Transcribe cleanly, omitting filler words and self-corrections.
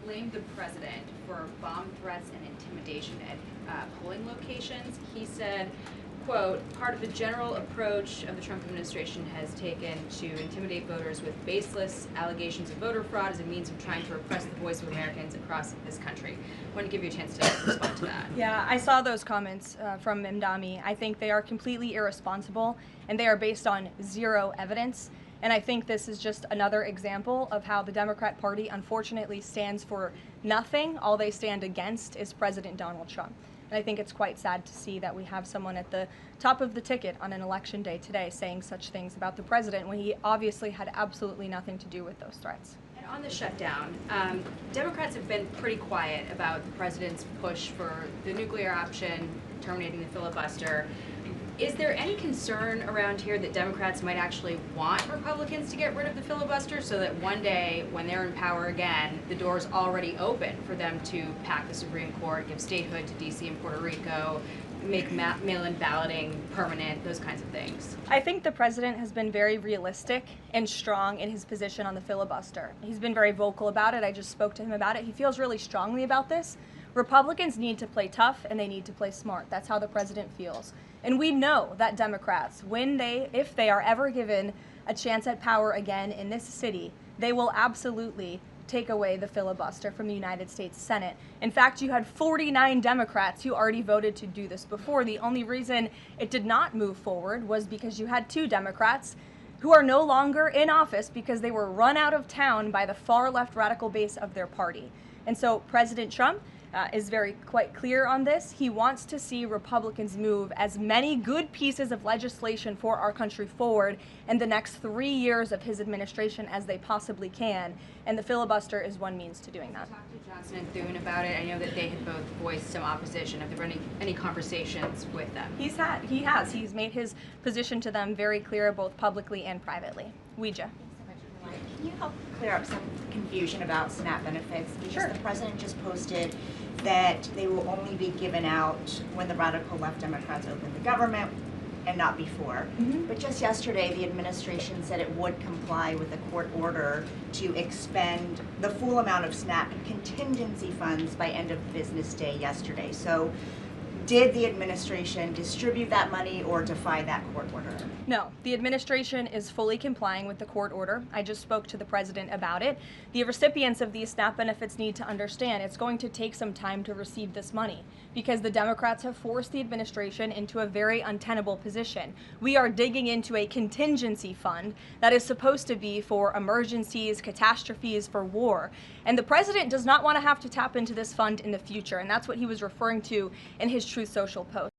blamed the president for bomb threats and intimidation at polling locations. He said, quote, part of the general approach of the Trump administration has taken to intimidate voters with baseless allegations of voter fraud as a means of trying to repress the voice of Americans across this country. I want to give you a chance to respond to that. Yeah, I saw those comments from Mamdani. I think they are completely irresponsible, and they are based on zero evidence. And I think this is just another example of how the Democrat Party unfortunately stands for nothing. All they stand against is President Donald Trump. And I think it's quite sad to see that we have someone at the top of the ticket on an election day today saying such things about the president when he obviously had absolutely nothing to do with those threats. And on the shutdown, Democrats have been pretty quiet about the president's push for the nuclear option, terminating the filibuster. Is there any concern around here that Democrats might actually want Republicans to get rid of the filibuster so that one day, when they're in power again, the door's already open for them to pack the Supreme Court, give statehood to D.C. and Puerto Rico, make mail-in balloting permanent, those kinds of things? I think the president has been very realistic and strong in his position on the filibuster. He's been very vocal about it. I just spoke to him about it. He feels really strongly about this. Republicans need to play tough and they need to play smart. That's how the president feels. And we know that Democrats, if they are ever given a chance at power again in this city, they will absolutely take away the filibuster from the United States Senate. In fact, you had 49 Democrats who already voted to do this before. The only reason it did not move forward was because you had 2 Democrats who are no longer in office because they were run out of town by the far left radical base of their party. And so President Trump is quite clear on this. He wants to see Republicans move as many good pieces of legislation for our country forward in the next 3 years of his administration as they possibly can, and the filibuster is one means to doing that. Talk to Johnson and Thune about it. I know that they had both voiced some opposition. Have there been any conversations with them? He has. He's made his position to them very clear, both publicly and privately. Ouija. Can you help clear up some confusion about SNAP benefits? Because Sure. the president just posted that they will only be given out when the radical left Democrats open the government and not before. But just yesterday, the administration said it would comply with a court order to expend the full amount of SNAP contingency funds by end of business day yesterday. So did the administration distribute that money or defy that court order? No, the administration is fully complying with the court order. I just spoke to the president about it. The recipients of these SNAP benefits need to understand it's going to take some time to receive this money because the Democrats have forced the administration into a very untenable position. We are digging into a contingency fund that is supposed to be for emergencies, catastrophes, for war. And the president does not want to have to tap into this fund in the future, and that's what he was referring to in his Truth Social post.